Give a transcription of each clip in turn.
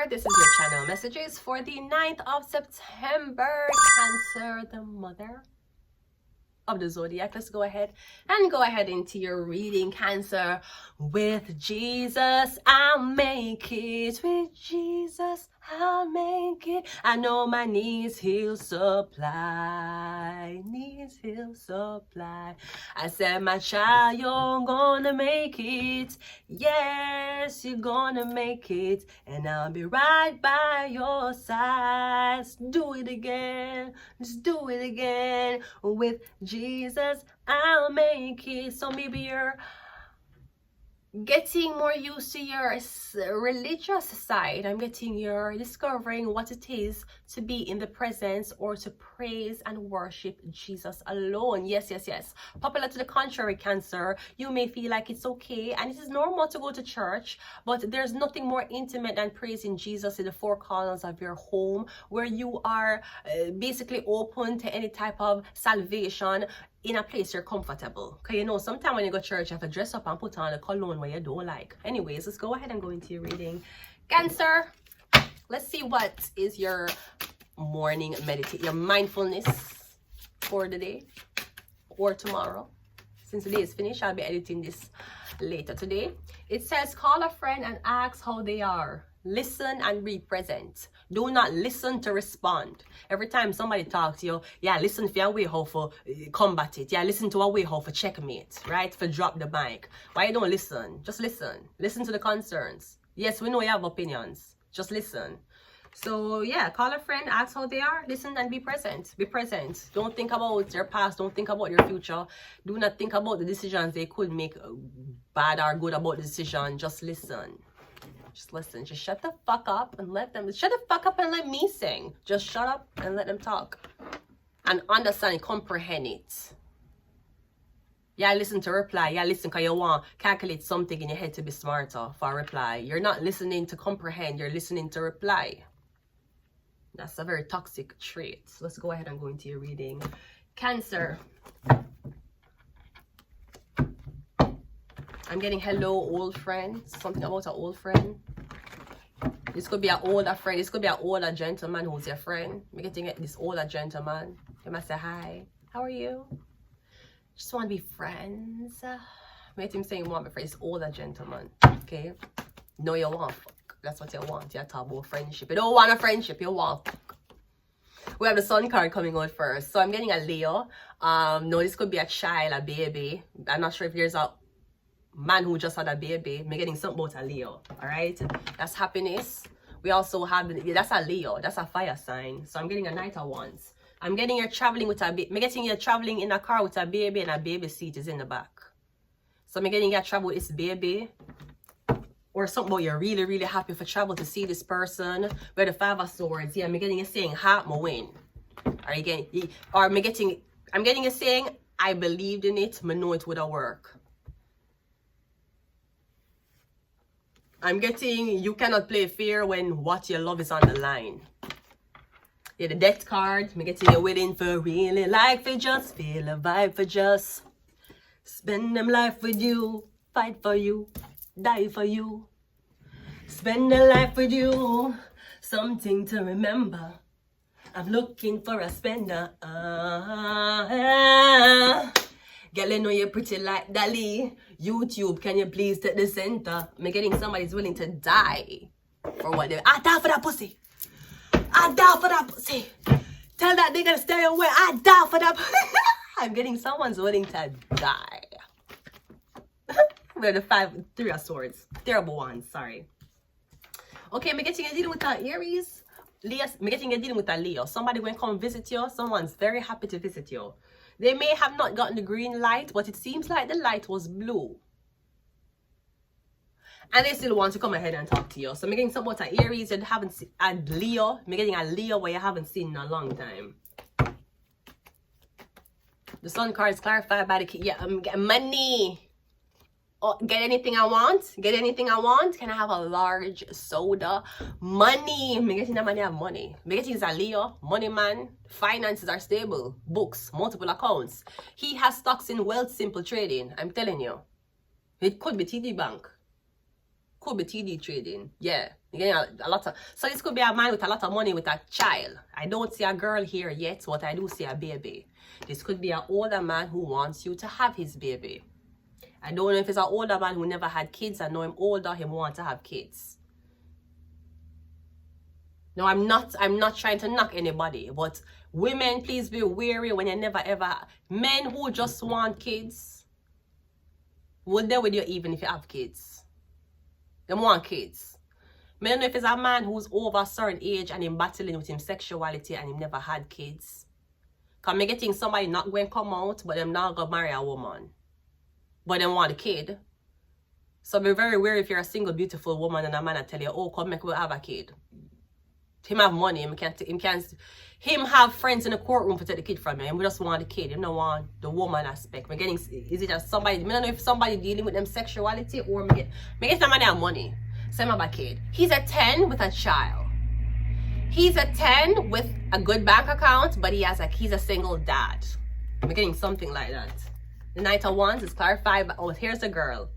Cancer, this is your channel messages for the 9th of September. Cancer, the mother of the zodiac. Let's go ahead into your reading, Cancer. With Jesus I'll make it, with Jesus I'll make it. I know my needs he'll supply, needs he'll supply. I said, my child, you're gonna make it. Yes, you're gonna make it, and I'll be right by your side. Do it again, just do it again. With Jesus I'll make it. So maybe you're getting more used to your religious side. You're discovering what it is to be in the presence or to praise and worship Jesus alone. Yes. Popular to the contrary, Cancer, you may feel like it's okay and it is normal to go to church, but there's nothing more intimate than praising Jesus in the four corners of your home, where you are basically open to any type of salvation, in a place you're comfortable. Because you know, sometimes when you go to church, you have to dress up and put on a cologne where you don't like. Anyways, let's go ahead and go into your reading. Cancer, let's see what is your morning meditation, your mindfulness for the day or tomorrow. Since the day is finished, I'll be editing this later today. It says, call a friend and ask how they are. Listen and be present. Do not listen to respond. Every time somebody talks to you, yeah, listen for your way how for combat it. Yeah, listen to a way how for checkmate, right? For drop the mic. Why you don't listen? Just listen. Listen to the concerns. Yes, we know you have opinions. Just listen. So yeah, call a friend, ask how they are, listen and be present. Be present. Don't think about your past. Don't think about your future. Do not think about the decisions they could make, bad or good about the decision. Just listen. Just listen. Just shut the fuck up and let them. Shut the fuck up and let me sing. Just shut up and let them talk. And understand and comprehend it. Yeah, listen to reply. Yeah, listen because you want to calculate something in your head to be smarter for a reply. You're not listening to comprehend. You're listening to reply. That's a very toxic trait. So let's go ahead and go into your reading. Cancer. I'm getting hello, old friend. Something about an old friend. This could be an older friend. This could be an older gentleman who's your friend. I'm getting this older gentleman. You might say, hi, how are you? Just want to be friends. I'm getting him saying you want to be friends. This older gentleman. Okay? No, you want fuck. That's what you want. You talk about friendship. You don't want a friendship. You want fuck. We have the sun card coming out first. So I'm getting a Leo. No, this could be a child, a baby. I'm not sure if there's a man who just had a baby. I'm getting something about a Leo. Alright? That's happiness. We also have, that's a Leo. That's a fire sign. So I'm getting a Knight of Wands. I'm getting you're traveling with a baby. I'm getting you're traveling in a car with a baby and a baby seat is in the back. So I'm getting you travel with this baby. Or something about you're really, really happy for travel to see this person. Where the Five of Swords. Yeah, I'm getting you saying, ha, my win. Are you getting, or I'm getting you saying, I believed in it, I know it would have worked. I'm getting you cannot play fair when what you love is on the line. Yeah, the Death card. I'm getting you waiting for really like for just feel a vibe for just spend them life with you, fight for you, die for you, spend a life with you, something to remember. I'm looking for a spender. Girl, you know you're pretty like Dali. YouTube, can you please take the center? I'm getting somebody's willing to die for what they. I die for that pussy. I die for that pussy. Tell that nigga to stay away. I die for that. I'm getting someone's willing to die. We're the three of swords. Terrible ones, sorry. Okay, I'm getting you dealing with that Aries. Leo, I'm getting you dealing with a Leo. Somebody will come visit you. Someone's very happy to visit you. They may have not gotten the green light, but it seems like the light was blue. And they still want to come ahead and talk to you. So I'm getting something about an Aries you haven't seen. And Leo. I'm getting a Leo where you haven't seen in a long time. The sun card is clarified by the key. Yeah, I'm getting money. Oh, get anything I want. Get anything I want. Can I have a large soda? Money. I'm getting the money. I have money. I'm getting is a Leo. Money man. Finances are stable. Books. Multiple accounts. He has stocks in Wealth Simple Trading. I'm telling you. It could be TD Bank. could be TD trading. Yeah. A lot of, so this could be a man with a lot of money with a child. I don't see a girl here yet, but I do see a baby. This could be an older man who wants you to have his baby. I don't know if it's an older man who never had kids. I know him older, him want to have kids. No, I'm not trying to knock anybody, but women, please be wary when you never ever, men who just want kids, would they with you even if you have kids? They want kids. I don't know if it's a man who's over a certain age and him battling with him sexuality and him never had kids. Cause me getting somebody not going to come out, but them not going to marry a woman. But them want a kid. So be very wary if you're a single, beautiful woman and a man and tell you, oh, come make we have a kid. Him have money, him have friends in the courtroom to take the kid from you. And we just want the kid. Him don't want the woman aspect. We're getting, is it just somebody, I don't know if somebody dealing with them sexuality or me get somebody have money. Same about a kid. He's a 10 with a child. He's a 10 with a good bank account, but he's a single dad. We're getting something like that. The Knight of Wands is clarified, but oh, here's a girl.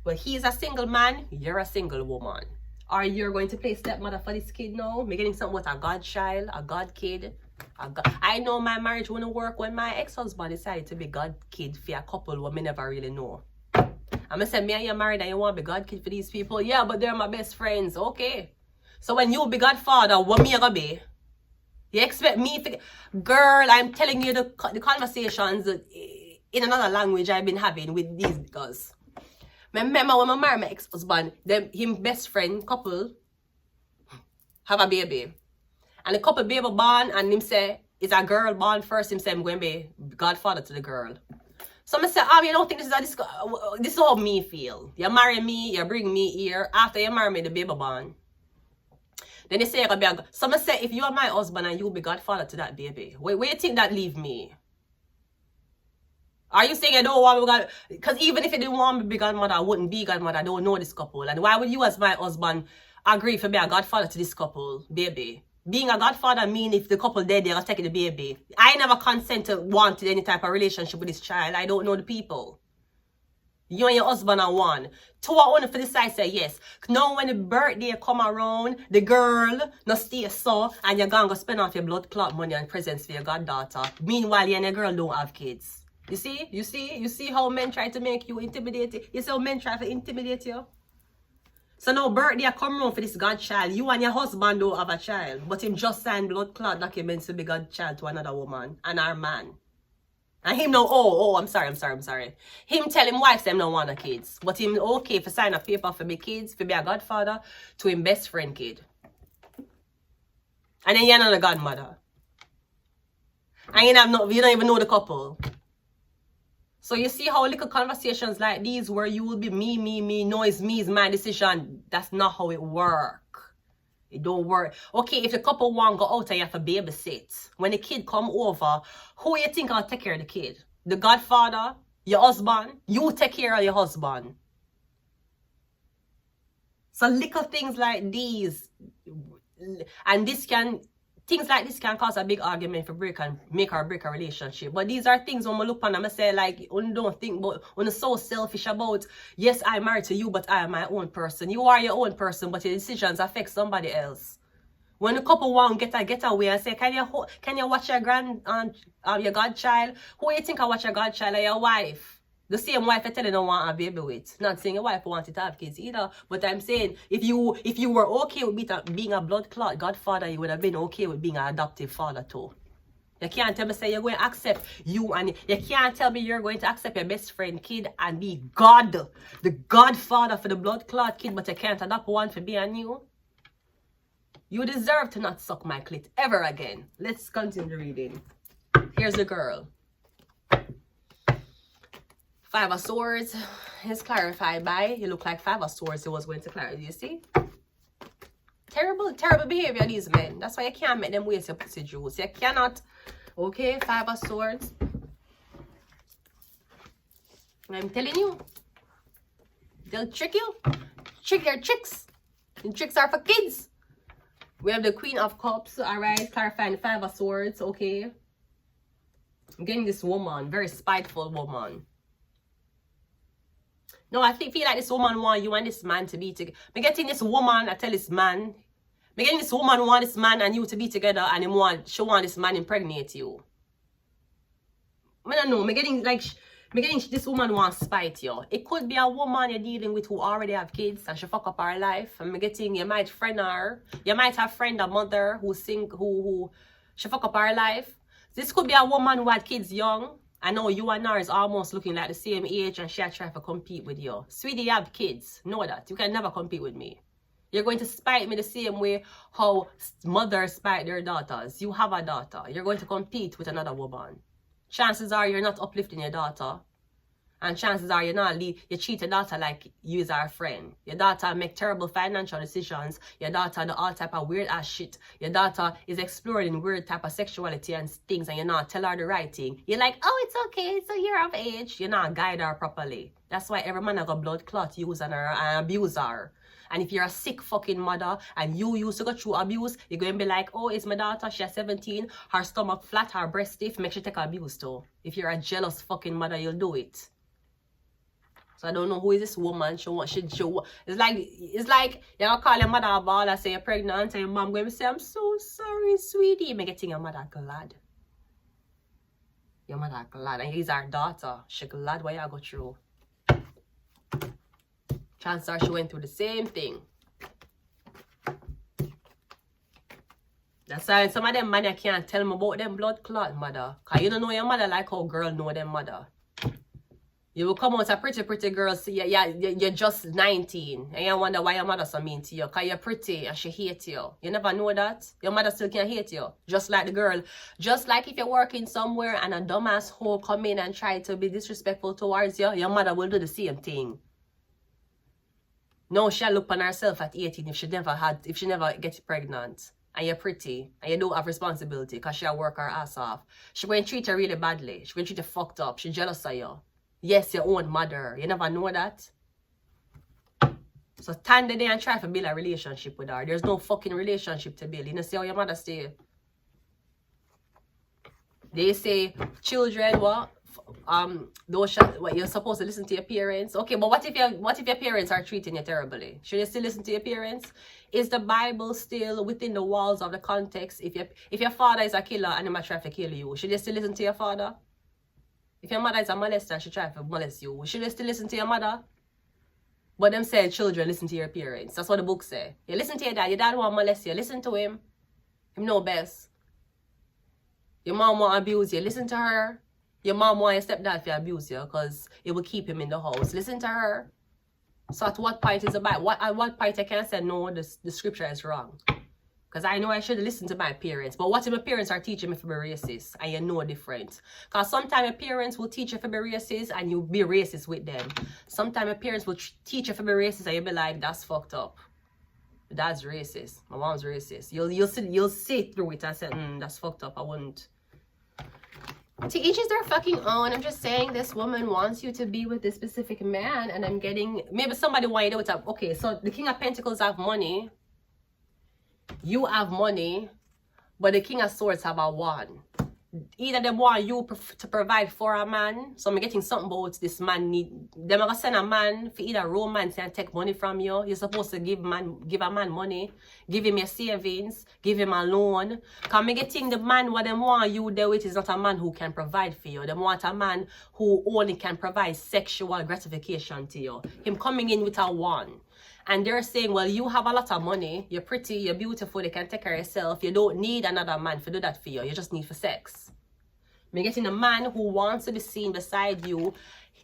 But he's a single man, you're a single woman. Are you going to play stepmother for this kid now? I'm getting something with a godchild, a god kid. I know my marriage wouldn't work when my ex-husband decided to be god kid for a couple who me never really know. I'm gonna say, me and you married and you want to be god kid for these people? Yeah, but they're my best friends. Okay. So when you be godfather, what me gonna be? You expect me to... Girl, I'm telling you the conversations in another language I've been having with these girls. Remember when I married my ex-husband, him best friend couple have a baby. And the couple baby born and him say, it's a girl born first, him say, I'm going to be godfather to the girl. So I say, you don't think this is how me feel. You marry me, you bring me here. After you marry me, the baby born. Then they say you're going to be a... So I say, if you are my husband and you'll be godfather to that baby, where you think that leave me? Are you saying I don't want me God? Because even if you didn't want me to be godmother, I wouldn't be godmother. I don't know this couple. And why would you as my husband agree for me a godfather to this couple, baby? Being a godfather mean if the couple dead, they're taking the baby. I never consent to want any type of relationship with this child. I don't know the people. You and your husband are one. Two are only for this side say yes. Now when the birthday come around, the girl no stay so, and you're gonna go spend off your blood clot money and presents for your goddaughter. Meanwhile, you and your girl don't have kids. You see how men try to make you intimidate. You see how men try to intimidate you? So now birthday come around for this godchild. You and your husband don't have a child. But him just signed blood clot documents to be godchild to another woman and our man. And him now, I'm sorry. Him tell him wife them don't want a kids. But him okay for sign a paper for be kids, for be a godfather to him best friend kid. And then you're not a godmother. And you don't even know the couple. So you see how little conversations like these where you will be me, no, it's me, it's my decision. That's not how it work. It don't work. Okay, if the couple want to go out and you have to babysit. When the kid come over, who you think will take care of the kid? The godfather? Your husband? You take care of your husband. So little things like these, and things like this can cause a big argument for make or break a relationship. But these are things when I look on them and say, like, don't think about, when you're so selfish about, yes, I'm married to you, but I am my own person. You are your own person, but your decisions affect somebody else. When a couple want to get away and say, can you watch your your godchild? Who you think I watch your godchild? Or your wife? The same wife I tell you don't want a baby with. Not saying your wife wanted to have kids either. But I'm saying if you were okay with being a blood clot godfather, you would have been okay with being an adoptive father too. You can't tell me say you're going to accept you, and you can't tell me you're going to accept your best friend kid and be God, the godfather for the blood clot kid, but you can't adopt one for being you. You deserve to not suck my clit ever again. Let's continue reading. Here's the girl. Five of Swords is clarified by, you look like Five of Swords it was going to clarify, you see? Terrible behavior, these men. That's why you can't make them waste your pussy juice. You cannot. Okay, Five of Swords. I'm telling you. They'll trick you. Trick your tricks. And tricks are for kids. We have the Queen of Cups, alright? Clarifying the Five of Swords, okay? I'm getting this woman, very spiteful woman. No, I feel like this woman want you and this man to be together. Me getting this woman, I tell this man. Me getting this woman want this man and you to be together, and she want this man impregnate you. I don't know. Me getting this woman want spite you. It could be a woman you're dealing with who already have kids and she fuck up her life. And me getting, you might friend her. You might have friend a mother who she fuck up her life. This could be a woman who had kids young. I know you and her is almost looking like the same age and she try to compete with you. Sweetie, you have kids. Know that. You can never compete with me. You're going to spite me the same way how mothers spite their daughters. You have a daughter. You're going to compete with another woman. Chances are you're not uplifting your daughter. And chances are you treat your daughter like you is our friend. Your daughter make terrible financial decisions. Your daughter do all type of weird ass shit. Your daughter is exploring weird type of sexuality and things, and you're not tell her the right thing. You're like, oh, it's okay, it's a year of age. You're not guide her properly. That's why every man have a blood clot using her and abuse her. And if you're a sick fucking mother and you used to go through abuse, you're going to be like, oh, it's my daughter, she's 17, her stomach flat, her breast stiff, make sure take abuse too. If you're a jealous fucking mother, you'll do it. So I don't know who is this woman. It's like you're call your mother a ball and say you're pregnant and your mom going to say, I'm so sorry, sweetie. You getting your mother glad. Your mother glad. And he's our daughter. She glad what you go through. Chances are she went through the same thing. That's why some of them man can't tell me about them blood clot mother. Because you don't know your mother like how girl know them mother. You will come out a pretty girl, so you're just 19. And you wonder why your mother so mean to you. Because you're pretty and she hates you. You never know that. Your mother still can hate you. Just like the girl. Just like if you're working somewhere and a dumbass hoe come in and try to be disrespectful towards you, your mother will do the same thing. No, she'll look on herself at 18 if she never gets pregnant. And you're pretty. And you don't have responsibility because she'll work her ass off. She's going to treat you really badly. She's going to treat you fucked up. She's jealous of you. Yes, your own mother. You never know that. So stand there and try to build a relationship with her. There's no fucking relationship to build. You know, see how your mother stay. They say children, what you're supposed to listen to your parents. Okay, but what if your parents are treating you terribly? Should you still listen to your parents? Is the Bible still within the walls of the context? If your father is a killer and he might try to kill you, should you still listen to your father? If your mother is a molester, she try to molest you. Should you still listen to your mother? But them say children listen to your parents. That's what the book say. You listen to your dad. Your dad won't molest you. Listen to him. Him know best. Your mom won't abuse you. Listen to her. Your mom want your stepdad to abuse you because it will keep him in the house. Listen to her. So at what point is the Bible? At what point I can say no, the scripture is wrong? Because I know I should listen to my parents. But what if my parents are teaching me to be racist and you know different? Because sometimes your parents will teach you to be racist and you be racist with them. Sometimes your parents will teach you to be racist and you'll be like, that's fucked up. Dad's racist. My mom's racist. You'll see through it and say, that's fucked up. I wouldn't. To each is their fucking own. I'm just saying this woman wants you to be with this specific man. And I'm getting, maybe somebody want you to do it. Okay, so the King of Pentacles have money. You have money, but the King of Swords have a wand. Either they want you to provide for a man. So I'm getting something about this man need. They're going to send a man for either romance and take money from you. You're supposed to give a man money. Give him your savings. Give him a loan. Because I'm getting the man what they want you there with is not a man who can provide for you. They want a man who only can provide sexual gratification to you. Him coming in with a wand. And they're saying, well, you have a lot of money. You're pretty. You're beautiful. You can take care of yourself. You don't need another man to do that for you. You just need for sex. You're getting a man who wants to be seen beside you,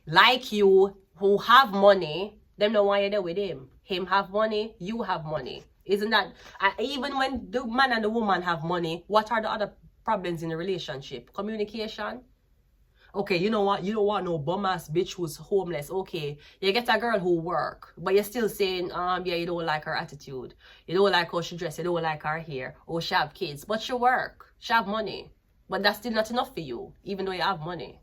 like you, who have money. Them don't want you there with him. Him have money. You have money. Isn't that... even when the man and the woman have money, what are the other problems in the relationship? Communication. Okay, you know what? You don't want no bum-ass bitch who's homeless. Okay, you get a girl who work, but you're still saying, yeah, you don't like her attitude. You don't like how she dress. You don't like her hair. Or she have kids. But she work. She have money. But that's still not enough for you, even though you have money.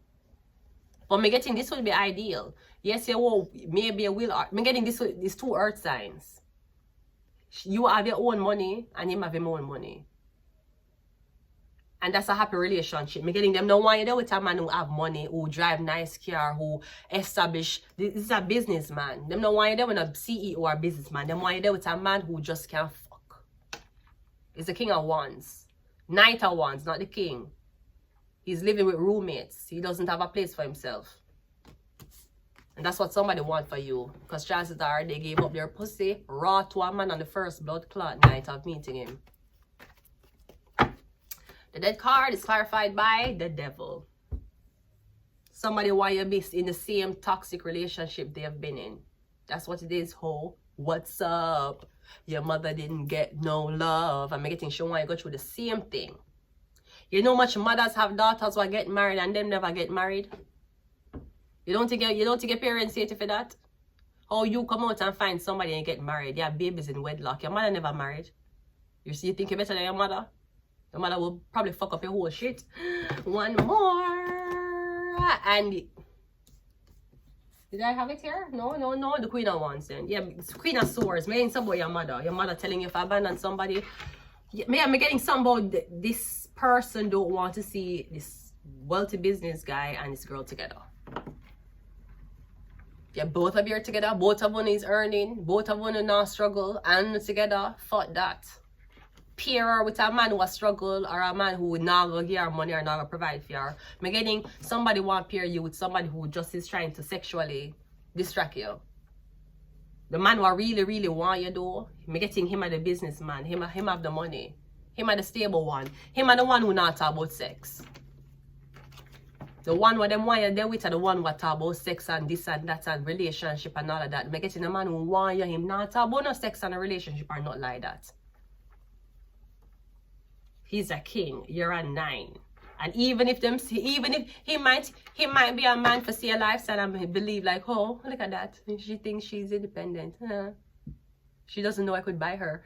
But me getting this would be ideal. Yes, you will. Maybe you will. Me getting these two earth signs. You have your own money, and him have his own money. And that's a happy relationship. Me getting them no want you there with a man who have money, who drive nice car, who establish. This is a businessman. Them no want you there with a CEO or a businessman. Them want you there with a man who just can't fuck. He's the king of wands. Knight of wands, not the king. He's living with roommates. He doesn't have a place for himself. And that's what somebody want for you. Because chances are they gave up their pussy raw to a man on the first blood clot night of meeting him. The dead card is clarified by the devil. Somebody want you to be in the same toxic relationship they have been in. That's what it is, ho. What's up? Your mother didn't get no love. I'm getting sure why you go through the same thing. You know much mothers have daughters who are getting married and them never get married? You don't think your parents hate you for that? How you come out and find somebody and get married? You have babies in wedlock. Your mother never married. You think you're better than your mother? Your mother will probably fuck up your whole shit. One more. And did I have it here? No. The Queen of Wands then. Yeah, Queen of Swords. Maybe something about your mother. Your mother telling you if I abandon somebody. Maybe I'm getting something about this person don't want to see this wealthy business guy and this girl together. Yeah, both of you are together. Both of one is earning. Both of one are not struggle. And together, fuck that. Pair her with a man who has struggle or a man who would not go give her money or not go provide for her. I'm getting somebody want to pair you with somebody who just is trying to sexually distract you. The man who really, really want you though, I'm getting him as the businessman. Him have the money. Him as the stable one. Him as the one who not talk about sex. The one where them want you there with are the one who talk about sex and this and that and relationship and all of that. I'm getting a man who want you, him not talk about no sex and a relationship or not like that. He's a king. You're a 9. And even if he might be a man for see a lifestyle and believe like, oh, look at that. She thinks she's independent. She doesn't know I could buy her.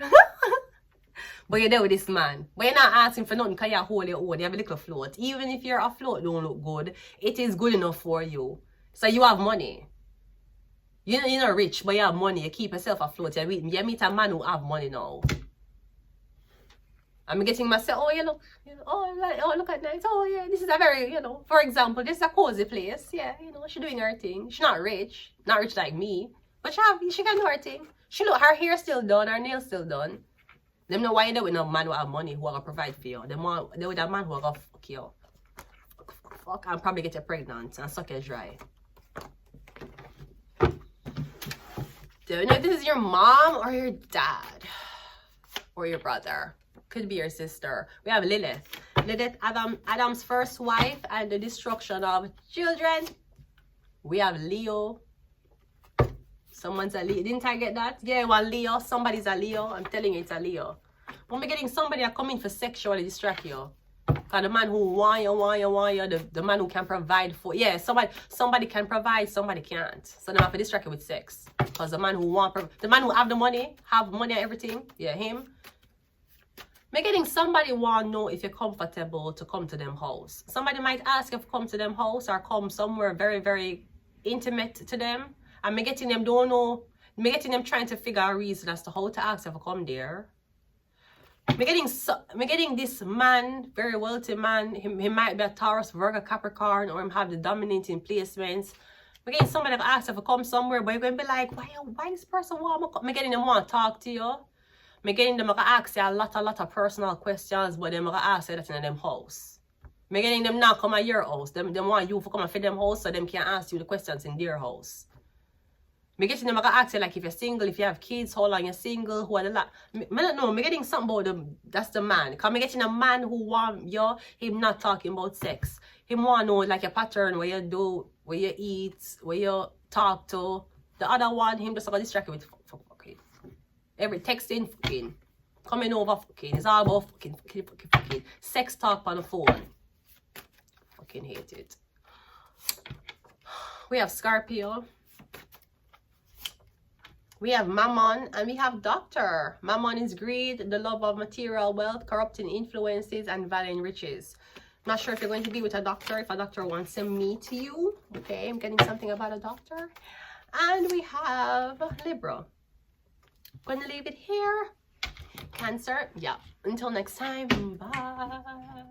But you're there with this man. But you're not asking for nothing because you hold your own. You have a little float. Even if your float don't look good, it is good enough for you. So you have money. You're not rich, but you have money. You keep yourself afloat. You meet a man who have money now. I'm getting myself, oh, look at that. Oh, yeah, this is a very, for example, this is a cozy place. Yeah, she's doing her thing. She's not rich like me, but she can do her thing. Her hair still done, her nails still done. Them know why you there with no man who have money who are gonna provide for you. They with a man who are gonna fuck you. Fuck, and probably get you pregnant and suck you dry. Don't know if this is your mom or your dad or your brother. Could be your sister. We have Lilith. Lilith, Adam's first wife and the destruction of children. We have Leo. Someone's a Leo. Didn't I get that? Yeah, well, Leo. Somebody's a Leo. I'm telling you, it's a Leo. When we're getting somebody that come in for sexually distract you. Because the man who want you, the man who can provide for, yeah, somebody can provide, somebody can't. So they have to distract you with sex. Because the man who have the money, have money and everything, yeah, him. I'm getting somebody want to know if you're comfortable to come to them house. Somebody might ask if you come to them house or come somewhere very, very intimate to them. And I'm getting them don't know. I'm getting them trying to figure out a reason as to how to ask if you come there. I'm getting this man, very wealthy man. He might be a Taurus, Virgo, Capricorn, or him have the dominating placements. I'm getting somebody that asks if you come somewhere, but you're going to be like, why this person want to come? I'm getting them want to talk to you. I'm getting them to ask you a lot of personal questions, but them to ask you that in them house. I'm getting them not come at your house. Them want you to come and feed them house so them can ask you the questions in their house. I'm getting them to ask you like if you're single, if you have kids, how long you're single, who are the lot. I don't know. I'm getting something about them. That's the man. Because I'm getting a man who want you, him not talking about sex. Him want to know like a pattern where you do, where you eat, where you talk to. The other one, him just going to distract you with fucking. Every texting, fucking. Coming over, fucking. It's all about fucking. Sex talk on the phone. Fucking hate it. We have Scorpio. We have Mammon and we have Doctor. Mammon is greed, the love of material wealth, corrupting influences, and valuing riches. Not sure if you're going to be with a doctor, if a doctor wants to meet you. Okay, I'm getting something about a doctor. And we have Libra. I'm going to leave it here. Cancer, yeah. Until next time, bye.